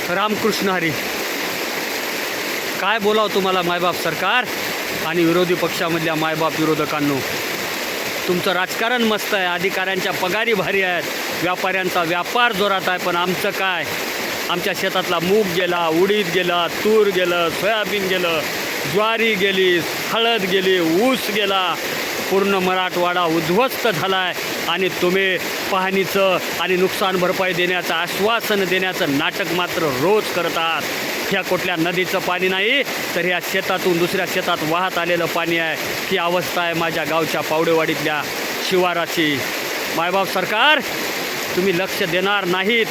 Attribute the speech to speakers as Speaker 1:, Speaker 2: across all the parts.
Speaker 1: रामकृष्ण हरी. काय बोलावं तुम्हाला मायबाप सरकार आणि विरोधी पक्षामधल्या मायबाप विरोधकांनो. तुमचं राजकारण मस्त आहे, अधिकाऱ्यांच्या पगारी भारी आहेत, व्यापाऱ्यांचा व्यापार जोरात आहे, पण आमचं काय? आमच्या शेतातला मूग गेला, उडीद गेला, तूर गेलं, सोयाबीन गेलं, ज्वारी गेली, हळद गेली, ऊस गेला. पूर्ण मराठवाडा उद्ध्वस्त झाला आहे आणि तुम्ही पाहणीचं आणि नुकसान भरपाई देण्याचं आश्वासन देण्याचं नाटक मात्र रोज करतात. ह्या कुठल्या नदीचं पाणी नाही तर ह्या शेतातून दुसऱ्या शेतात वाहत आलेलं पाणी आहे. ही अवस्था आहे माझ्या गावच्या पावडेवाडीतल्या शिवाराची. मायबाप सरकार, तुम्ही लक्ष देणार नाहीत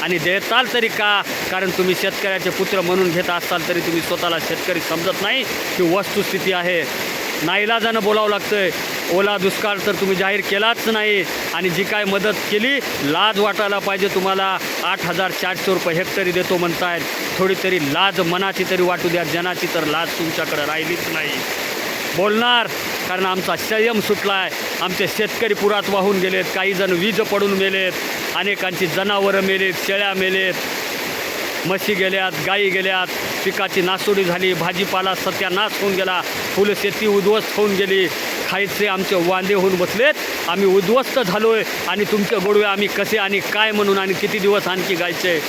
Speaker 1: आणि देताल तरी का? कारण तुम्ही शेतकऱ्याचे पुत्र म्हणून घेत असाल तरी तुम्ही स्वतःला शेतकरी समजत नाही. ही वस्तुस्थिती आहे. नाईलाजानं बोलावं लागतं आहे. ओला दुष्काळ तर तुम्ही जाहीर केलाच नाही आणि जी काय मदत केली लाज वाटायला पाहिजे तुम्हाला. 8,400 रुपये हेक्टरी देतो म्हणतायत. थोडी तरी लाज मनाची तरी वाटू द्या. जनाची तर लाज तुमच्याकडे राहिलीच नाही. बोलणार कारण आमचा संयम सुटला आहे. आमचे शेतकरी पुरात वाहून गेलेत, काही जण वीज पडून मेलेत, अनेकांची जनावरं मेलेत, शेळ्या मेलेत, म्हशी गेल्यात, गायी गेल्यात, पिकाची नासोडी झाली, भाजीपाला सत्यानाश होऊन गेला, फुलशेती उद्ध्वस्त होऊन गेली, खायचे आमचे वांदे होऊन बसलेत. आम्ही उद्ध्वस्त झालो आहे आणि तुमचे गोडवे आम्ही कसे आणि काय म्हणून आणि किती दिवस आणखी गायचे?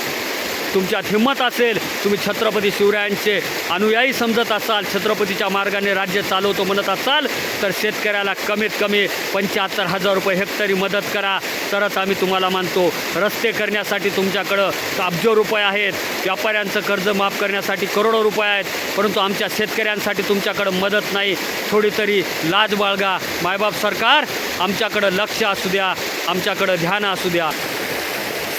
Speaker 1: तुमच्यात हिंमत असेल, तुम्ही छत्रपती शिवरायांचे अनुयायी समजत असाल, छत्रपतीच्या मार्गाने राज्य चालवतो म्हणत असाल तर शेतकऱ्याला कमीत कमी 75,000 रुपये हेक्टरी मदत करा, तरच आम्ही तुम्हाला मानतो. रस्ते करण्यासाठी तुमच्याकडं अब्जो रुपये आहेत, व्यापाऱ्यांचं कर्ज माफ करण्यासाठी करोडो रुपये आहेत, परंतु आमच्या शेतकऱ्यांसाठी तुमच्याकडं मदत नाही. थोडी तरी लाज बाळगा. मायबाप सरकार, आमच्याकडं लक्ष असू द्या, आमच्याकडं ध्यान असू द्या.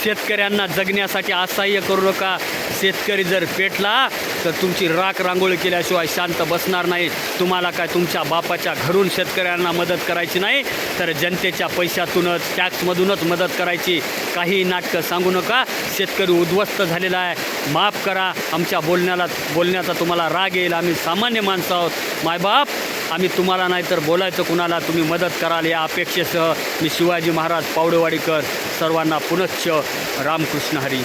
Speaker 1: शेतकऱ्यांना जगण्यासाठी असहाय्य करू नका. शेतकरी जर पेटला तर तुमची राख रांगोळी केल्याशिवाय शांत बसणार नाही. तुम्हाला काय तुमच्या बापाच्या घरून शेतकऱ्यांना मदत करायची नाही तर जनतेच्या पैशातूनच, टॅक्समधूनच मदत करायची. काही नाटकं सांगू नका. शेतकरी उद्ध्वस्त झालेला आहे. माफ करा. आमच्या बोलण्याचा तुम्हाला राग येईल. आम्ही सामान्य माणसं आहोत. मायबाप, आम्ही तुम्हाला नाही तर बोलायचं कुणाला? तुम्ही मदत कराल या अपेक्षेसह मी शिवाजी महाराज पावडेवाडीकर सर्वांना पुनश्च रामकृष्ण हरी.